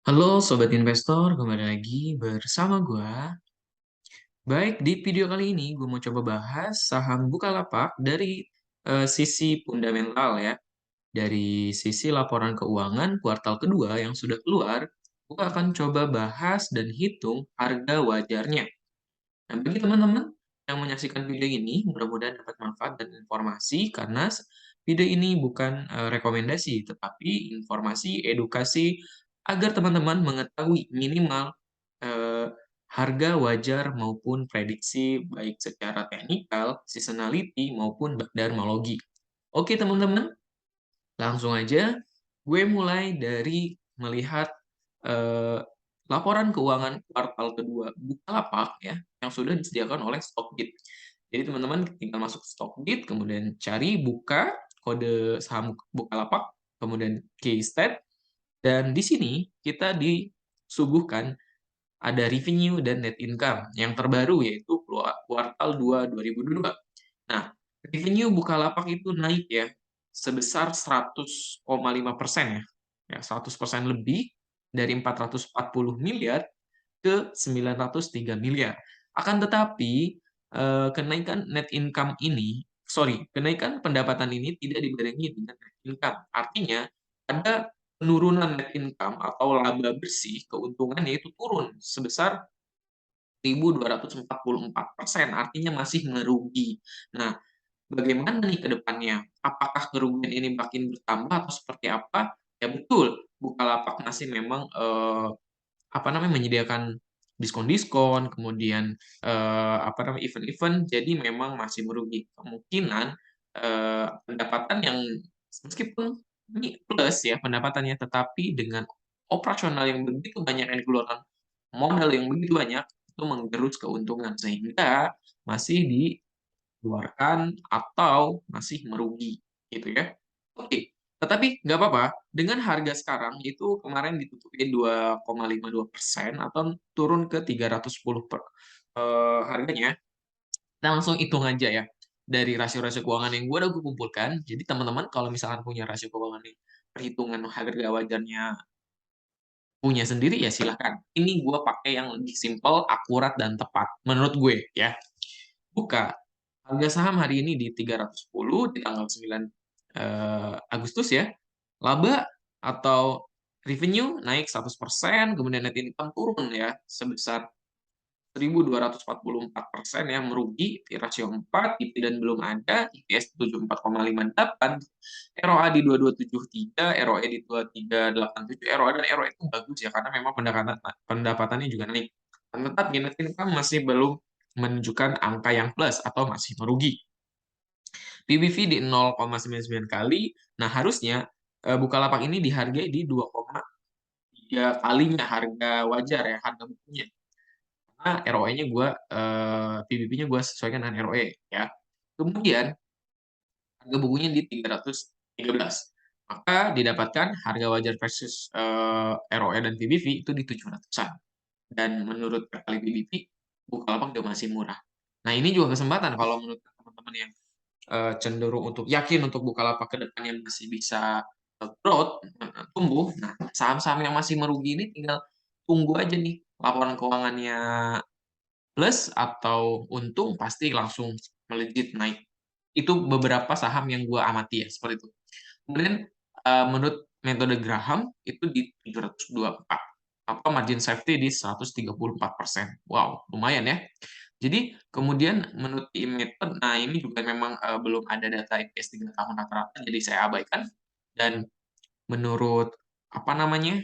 Halo Sobat Investor, kembali lagi bersama gua. Baik, di video kali ini gue mau coba bahas saham Bukalapak dari sisi fundamental ya. Dari sisi laporan keuangan kuartal kedua yang sudah keluar, gue akan coba bahas dan hitung harga wajarnya. Nah, bagi teman-teman yang menyaksikan video ini, mudah-mudahan dapat manfaat dan informasi karena video ini bukan rekomendasi, tetapi informasi edukasi agar teman-teman mengetahui minimal eh, harga wajar maupun prediksi baik secara teknikal, seasonality maupun dermalogi. Oke, teman-teman, langsung aja gue mulai dari melihat eh, laporan keuangan kuartal kedua Bukalapak ya yang sudah disediakan oleh Stockbit. Jadi teman-teman tinggal masuk Stockbit, kemudian cari buka kode saham Bukalapak, kemudian key stat, dan di sini kita disuguhkan ada revenue dan net income yang terbaru yaitu kuartal 2 2022. Nah, revenue Bukalapak itu naik ya sebesar 100,5% ya. Ya, 100% lebih dari 440 miliar ke 903 miliar. Akan tetapi kenaikan net income ini, kenaikan pendapatan ini tidak dibarengi dengan net income. Artinya ada penurunan net income atau laba bersih keuntungannya itu turun sebesar 1.244%, artinya masih merugi. Nah, bagaimana nih ke depannya? Apakah kerugian ini makin bertambah atau seperti apa? Ya betul, Bukalapak masih memang menyediakan diskon-diskon, kemudian event-event, jadi memang masih merugi. Kemungkinan pendapatan yang meskipun ini plus ya pendapatannya, tetapi dengan operasional yang begitu banyak yang dikeluarkan, modal yang begitu banyak, itu menggerus keuntungan sehingga masih dikeluarkan atau masih merugi gitu ya. Oke, tetapi nggak apa-apa, dengan harga sekarang itu kemarin ditutupin 2,52% atau turun ke 310 harganya. Kita langsung hitung aja ya, dari rasio-rasio keuangan yang gue udah gue kumpulkan. Jadi teman-teman kalau misalkan punya rasio keuangan yang perhitungan harga wajarnya punya sendiri ya silahkan. Ini gue pakai yang lebih simple, akurat, dan tepat menurut gue ya. Buka harga saham hari ini di 310 di tanggal 9 Agustus ya. Laba atau revenue naik 100%, kemudian net income turun ya sebesar 1.244% ya, merugi di rasio 4, dividen belum ada, EPS 74,58, ROA di 2273, ROE di 2387, ROA dan ROE itu bagus ya karena memang pendapatannya juga naik. Tetapi net income masih belum menunjukkan angka yang plus atau masih merugi. PBV di 0,99 kali. Nah, harusnya Bukalapak ini dihargai di 2,3 kalinya harga wajar ya, harga bukunya. Karena ROE-nya PBV-nya gue sesuaikan dengan ROE ya. Kemudian harga bukunya di 313. Maka didapatkan harga wajar versus ROE dan PBV itu di 700-an. Dan menurut per kali PBV, Bukalapak juga masih murah. Nah, ini juga kesempatan kalau menurut teman-teman yang cenderung untuk yakin untuk Bukalapak ke depannya masih bisa growth, tumbuh. Nah, saham-saham yang masih merugi ini tinggal tunggu aja nih laporan keuangannya plus atau untung pasti langsung melejit naik. Itu beberapa saham yang gue amati ya, seperti itu. Kemudian menurut metode Graham itu di 724. Apa margin safety di 134%. Wow, lumayan ya. Jadi kemudian menurut method, nah ini juga memang belum ada data EPS 3 tahun rata-rata, jadi saya abaikan. Dan menurut apa namanya,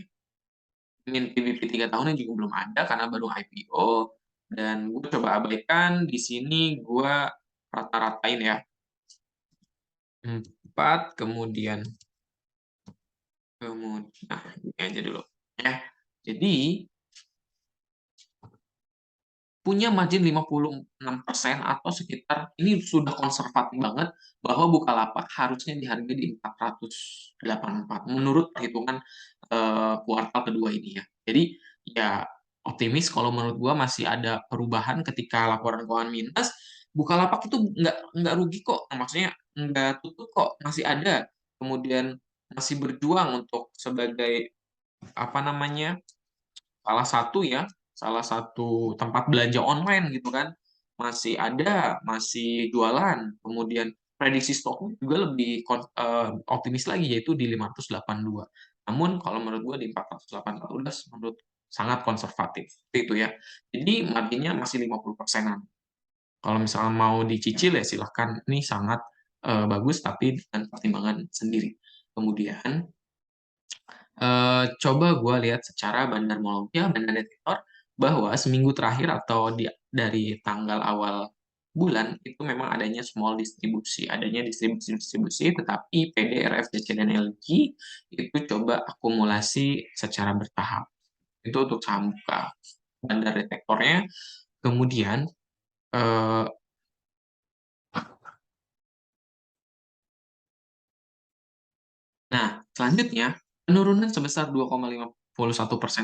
min PBB 3 tahunnya juga belum ada karena baru IPO. Dan gue coba abaikan, di sini gue rata-ratain ya. 4, nah ini aja dulu. Ya, jadi punya margin 56% atau sekitar, ini sudah konservatif banget, bahwa Bukalapak harusnya dihargai di 484 menurut perhitungan kuartal kedua ini ya. Jadi ya optimis kalau menurut gua masih ada perubahan ketika laporan keuangan minus. Bukalapak itu nggak rugi kok, maksudnya nggak tutup kok, masih ada. Kemudian masih berjuang untuk sebagai apa namanya, salah satu tempat belanja online gitu kan, masih ada, masih jualan, kemudian prediksi stoknya juga lebih optimis lagi, yaitu di 582. Namun kalau menurut gue di 484 menurut sangat konservatif, seperti itu ya. Jadi marginnya masih 50%-an. Kalau misalnya mau dicicil ya silahkan, ini sangat bagus tapi dengan pertimbangan sendiri. Kemudian coba gue lihat secara bandarmologi ya, Bandar Detektor, bahwa seminggu terakhir atau dari tanggal awal bulan itu memang adanya small distribusi, adanya distribusi-distribusi, tetapi PD, RFCC, dan LG itu coba akumulasi secara bertahap. Itu untuk saham buka Bandar Detektornya. Kemudian eh, Nah, selanjutnya, penurunan sebesar 2,51%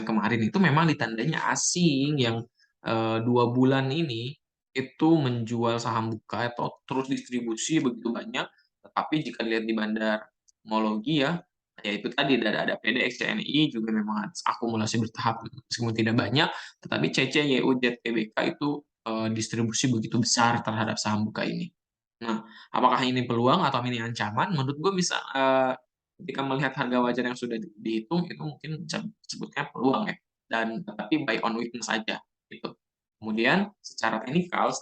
kemarin itu memang ditandanya asing yang 2 bulan ini itu menjual saham buka atau terus distribusi begitu banyak. Tetapi jika dilihat di bandar homologi ya, ya itu tadi ada PDX, CNI juga memang akumulasi bertahap meskipun tidak banyak, tetapi CC, YU, JTBK itu distribusi begitu besar terhadap saham buka ini. Nah, apakah ini peluang atau ini ancaman? Menurut gue bisa ketika melihat harga wajar yang sudah dihitung itu mungkin bisa disebutnya peluang ya, dan tetapi buy on weakness saja gitu. Kemudian secara teknikal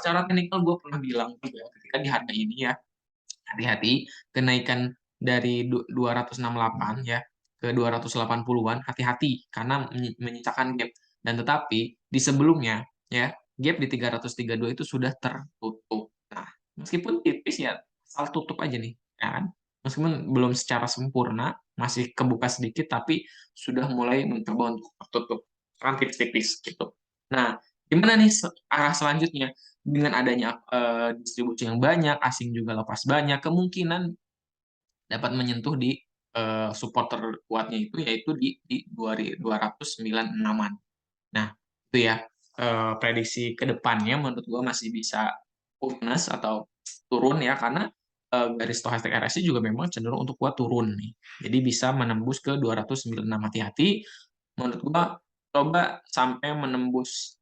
gue pernah bilang juga ketika di harga ini ya, hati-hati kenaikan dari 268 ya ke 280-an, hati-hati karena menyisakan gap, dan tetapi di sebelumnya ya gap di 332 itu sudah tertutup. Nah, meskipun tipis ya asal tutup aja nih ya kan, meskipun belum secara sempurna, masih kebuka sedikit tapi sudah mulai mencoba untuk tertutup kan, tipis-tipis gitu. Nah, gimana nih arah selanjutnya? Dengan adanya distribusi yang banyak, asing juga lepas banyak, kemungkinan dapat menyentuh di support terkuatnya itu yaitu di 296-an. Nah, itu ya prediksi ke depannya menurut gua masih bisa weakness atau turun ya, karena garis stochastic RSI juga memang cenderung untuk kuat turun nih. Jadi bisa menembus ke 296, hati-hati. Menurut gua coba sampai menembus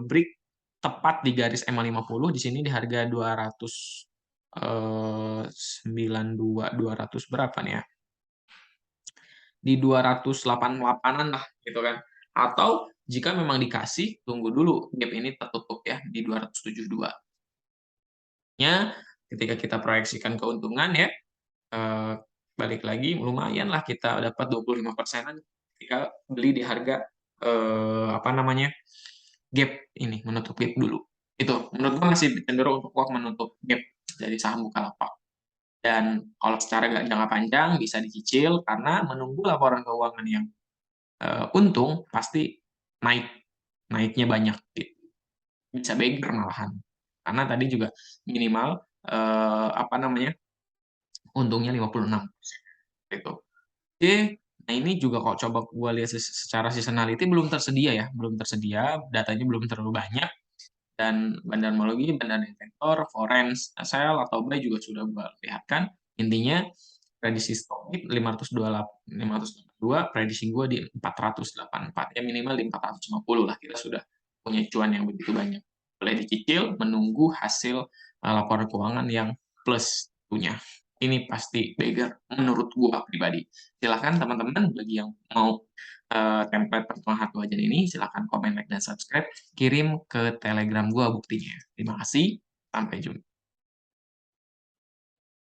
break tepat di garis EMA 50 di sini di harga 292, 200 berapa nih ya? Di 288-an lah gitu kan. Atau jika memang dikasih, tunggu dulu gap ini tertutup ya di 272. Ya, ketika kita proyeksikan keuntungan ya, eh, balik lagi lumayan lah kita dapat 25%-an ketika beli di harga apa namanya, gap ini, menutup gap dulu. Itu menurut gua masih cenderung untuk kuat menutup gap dari saham Bukalapak. Dan kalau secara jangka panjang bisa dicicil karena menunggu laporan keuangan yang untung pasti naik, naiknya banyak gitu. Bisa beggar malahan. Karena tadi juga minimal apa namanya, untungnya 56% gitu. Oke, nah ini juga kalau coba gue lihat secara seasonality belum tersedia ya, belum tersedia, datanya belum terlalu banyak, dan bandarmologi, bandar detektor, forens, sell atau buy juga sudah gue lihatkan. Intinya prediksi stok 528, 582, prediksi gue di 484 ya, minimal di 450 lah, kita sudah punya cuan yang begitu banyak. Boleh dicicil menunggu hasil laporan keuangan yang plus punya. Ini pasti beggar menurut gua pribadi. Silahkan teman-teman bagi yang mau template pertemuan harga wajar ini, silahkan komen, like, dan subscribe. Kirim ke Telegram gua buktinya. Terima kasih, sampai jumpa.